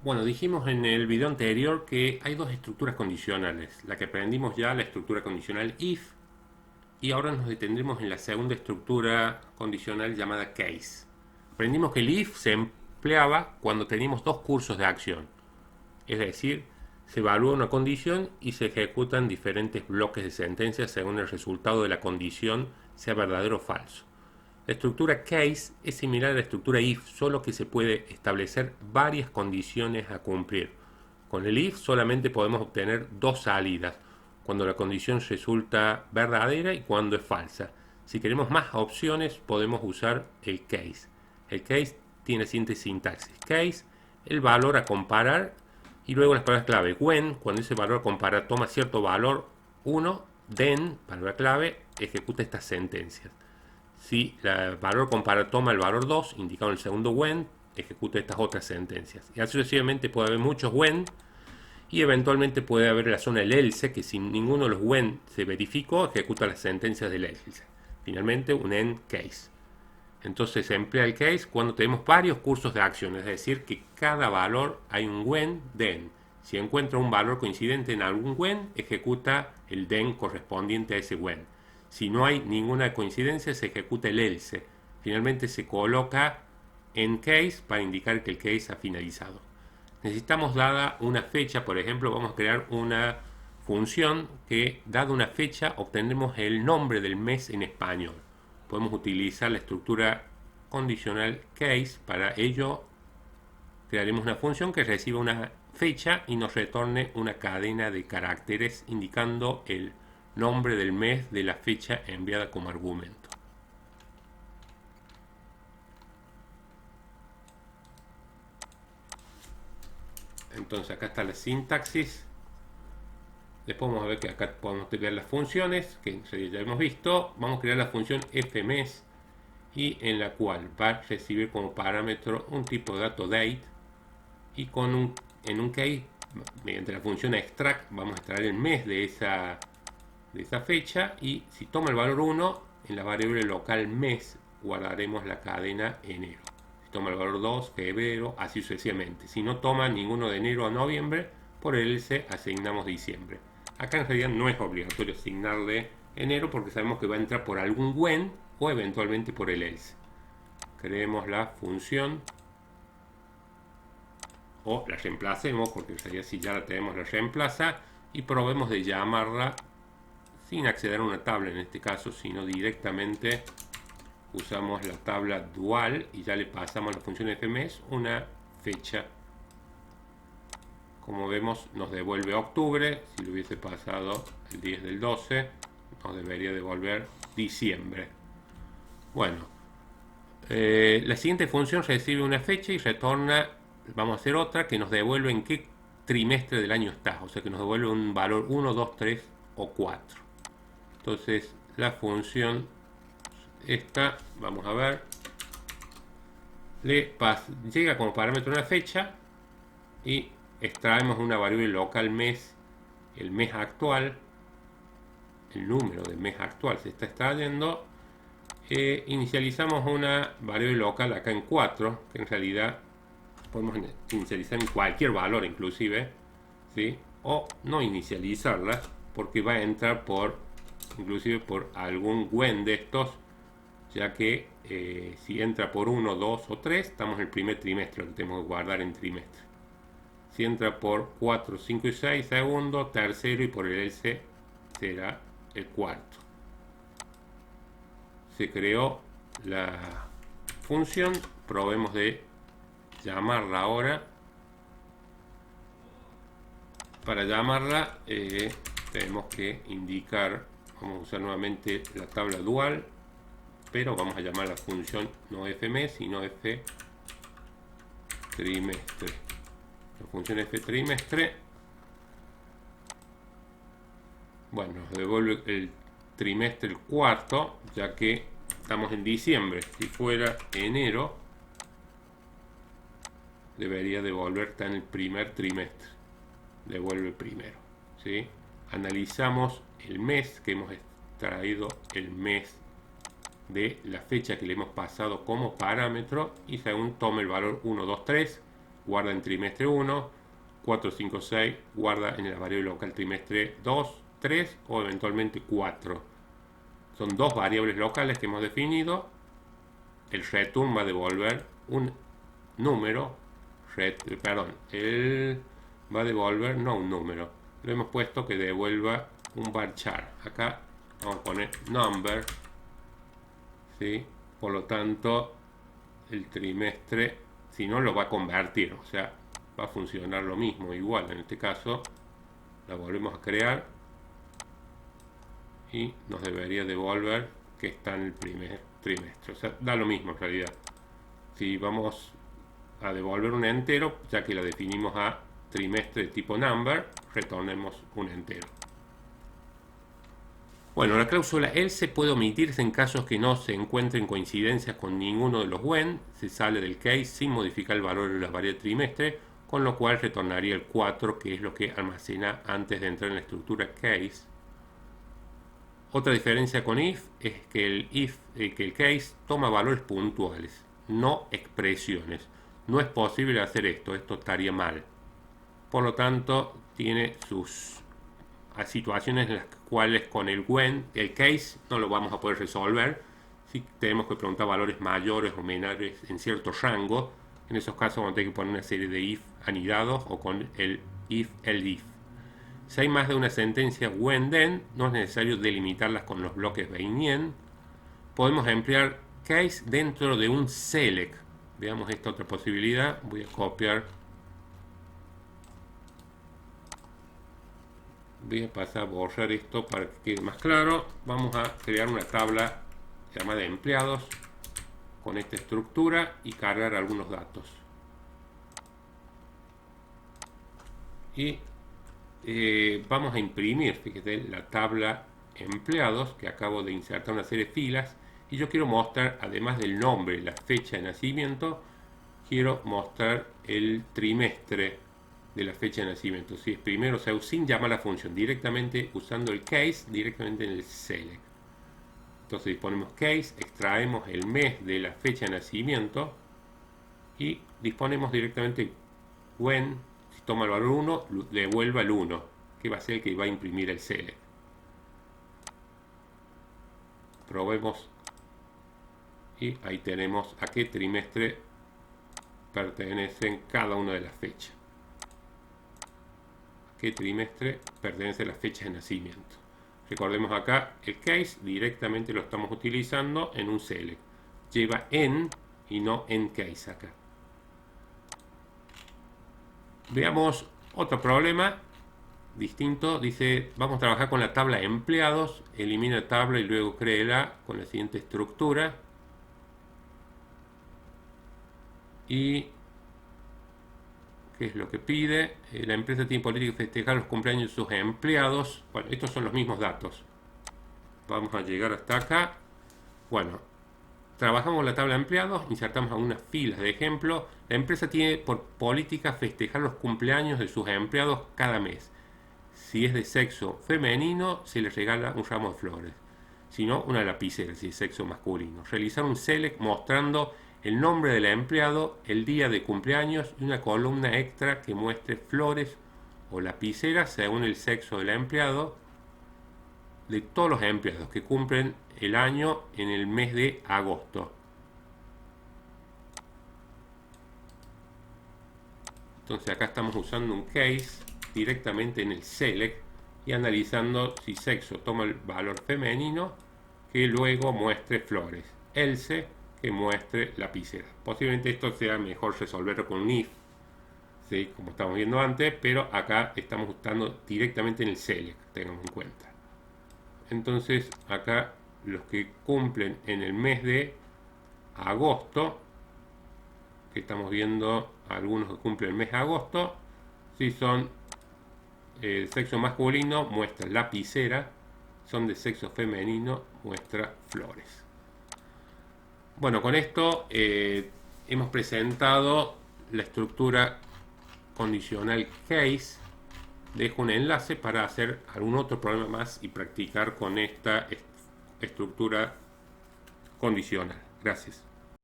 Bueno, dijimos en el video anterior que hay dos estructuras condicionales. La que aprendimos ya, la estructura condicional if, y ahora nos detendremos en la segunda estructura condicional llamada case. Aprendimos que el if se empleaba cuando teníamos dos cursos de acción. Es decir, se evalúa una condición y se ejecutan diferentes bloques de sentencias según el resultado de la condición sea verdadero o falso. La estructura case es similar a la estructura if, solo que se puede establecer varias condiciones a cumplir. Con el if solamente podemos obtener dos salidas, cuando la condición resulta verdadera y cuando es falsa. Si queremos más opciones, podemos usar el case. El case tiene siguiente sintaxis. Case, el valor a comparar, y luego las palabras clave. When, cuando ese valor a comparar toma cierto valor, 1, then, palabra clave, ejecuta estas sentencias. Si el valor comparar toma el valor 2, indicado en el segundo when, ejecuta estas otras sentencias. Y así sucesivamente puede haber muchos when, y eventualmente puede haber la zona del else, que si ninguno de los when se verificó, ejecuta las sentencias del else. Finalmente, un end case. Entonces se emplea el case cuando tenemos varios cursos de acción, es decir, que cada valor hay un when, then. Si encuentra un valor coincidente en algún when, ejecuta el then correspondiente a ese when. Si no hay ninguna coincidencia, se ejecuta el else. Finalmente se coloca en case para indicar que el case ha finalizado. Necesitamos dada una fecha, por ejemplo, vamos a crear una función que, dada una fecha, obtendremos el nombre del mes en español. Podemos utilizar la estructura condicional case. Para ello crearemos una función que reciba una fecha y nos retorne una cadena de caracteres indicando el nombre del mes de la fecha enviada como argumento. Entonces acá está la sintaxis. Después vamos a ver que acá podemos crear las funciones, que ya hemos visto. Vamos a crear la función fmes, y en la cual va a recibir como parámetro un tipo de dato date, y en un case, mediante la función extract, vamos a extraer el mes de esa fecha, y si toma el valor 1, en la variable local mes guardaremos la cadena enero. Si toma el valor 2, febrero, así sucesivamente. Si no toma ninguno de enero a noviembre, por el else asignamos diciembre. Acá en realidad no es obligatorio asignarle enero porque sabemos que va a entrar por algún when o eventualmente por el else. Creemos la función o la reemplacemos, porque en realidad si ya la tenemos la reemplaza, y probemos de llamarla sin acceder a una tabla en este caso, sino directamente usamos la tabla dual y ya le pasamos a la función fmes una fecha. Como vemos, nos devuelve octubre. Si lo hubiese pasado el 10 del 12, nos debería devolver diciembre. Bueno, la siguiente función recibe una fecha y retorna, vamos a hacer otra que nos devuelve en qué trimestre del año está, o sea que nos devuelve un valor 1, 2, 3 o 4. Entonces la función esta, vamos a ver, llega como parámetro una fecha y extraemos una variable local mes, el mes actual, el número del mes actual se está extrayendo. Inicializamos una variable local acá en 4, que en realidad podemos inicializar en cualquier valor inclusive, ¿sí? O no inicializarla porque va a entrar inclusive por algún when de estos, ya que si entra por 1, 2 o 3, estamos en el primer trimestre, lo tenemos que guardar en trimestre. Si entra por 4, 5 y 6, segundo, tercero, y por el else será el cuarto. Se creó la función, probemos de llamarla ahora. Para llamarla tenemos que indicar, vamos a usar nuevamente la tabla dual, pero vamos a llamar la función no fmes sino ftrimestre. La función ftrimestre, bueno, nos devuelve el trimestre el cuarto, ya que estamos en diciembre. Si fuera enero, debería devolver en el primer trimestre. Devuelve primero, ¿sí? Analizamos el mes que hemos extraído, el mes de la fecha que le hemos pasado como parámetro, y según tome el valor 1, 2, 3, guarda en trimestre 1, 4, 5, 6, guarda en la variable local trimestre 2, 3 o eventualmente 4. Son dos variables locales que hemos definido. El return va a devolver un número, él va a devolver no un número. Lo hemos puesto que devuelva un varchar. Acá vamos a poner number, ¿sí? Por lo tanto, el trimestre, si no, lo va a convertir, o sea, va a funcionar lo mismo, igual. En este caso, la volvemos a crear y nos debería devolver que está en el primer trimestre. O sea, da lo mismo en realidad. Si vamos a devolver un entero, ya que la definimos a trimestre de tipo number, retornemos un entero. Bueno, la cláusula else puede omitirse en casos que no se encuentren coincidencias con ninguno de los when. Se sale del case sin modificar el valor de la variable trimestre, con lo cual retornaría el 4, que es lo que almacena antes de entrar en la estructura case. Otra diferencia con if es que el case toma valores puntuales, no expresiones. No es posible hacer esto estaría mal. Por lo tanto, tiene sus situaciones en las cuales con el when, el case, no lo vamos a poder resolver. Si tenemos que preguntar valores mayores o menores en cierto rango, en esos casos vamos a tener que poner una serie de if anidados o con el if, el if. Si hay más de una sentencia when then, no es necesario delimitarlas con los bloques Bayesian. Podemos emplear case dentro de un select. Veamos esta otra posibilidad. Voy a copiar. Voy a pasar a borrar esto para que quede más claro. Vamos a crear una tabla llamada empleados con esta estructura y cargar algunos datos. Y vamos a imprimir, fíjate, la tabla empleados que acabo de insertar una serie de filas. Y yo quiero mostrar, además del nombre, la fecha de nacimiento, quiero mostrar el trimestre de la fecha de nacimiento. Si es primero, o sea, sin llamar a la función, directamente usando el case, directamente en el select. Entonces disponemos case, extraemos el mes de la fecha de nacimiento y disponemos directamente when, si toma el valor 1, devuelva el 1, que va a ser el que va a imprimir el select. Probemos. Y ahí tenemos a qué trimestre pertenecen cada una de las fechas. A qué trimestre pertenece la fecha de nacimiento. Recordemos acá, el case directamente lo estamos utilizando en un select. Lleva en y no en case acá. Veamos otro problema distinto. Dice, vamos a trabajar con la tabla empleados. Elimina tabla y luego créela con la siguiente estructura. Y ¿qué es lo que pide? La empresa tiene política de festejar los cumpleaños de sus empleados. Bueno, estos son los mismos datos. Vamos a llegar hasta acá. Bueno, trabajamos la tabla de empleados, insertamos algunas filas de ejemplo. La empresa tiene por política festejar los cumpleaños de sus empleados cada mes. Si es de sexo femenino, se les regala un ramo de flores. Si no, una lapicera, si es sexo masculino. Realizar un select mostrando el nombre del empleado, el día de cumpleaños y una columna extra que muestre flores o lapiceras según el sexo del empleado, de todos los empleados que cumplen el año en el mes de agosto. Entonces acá estamos usando un case directamente en el select y analizando si sexo toma el valor femenino, que luego muestre flores. Else, que muestre lapicera. Posiblemente esto sea mejor resolverlo con un if, ¿sí? Como estamos viendo antes, pero acá estamos usando directamente en el select, tengamos en cuenta. Entonces acá los que cumplen en el mes de agosto, que estamos viendo algunos que cumplen el mes de agosto, si son de sexo masculino muestra lapicera, son de sexo femenino muestra flores. Bueno, con esto hemos presentado la estructura condicional case. Dejo un enlace para hacer algún otro problema más y practicar con esta estructura condicional. Gracias.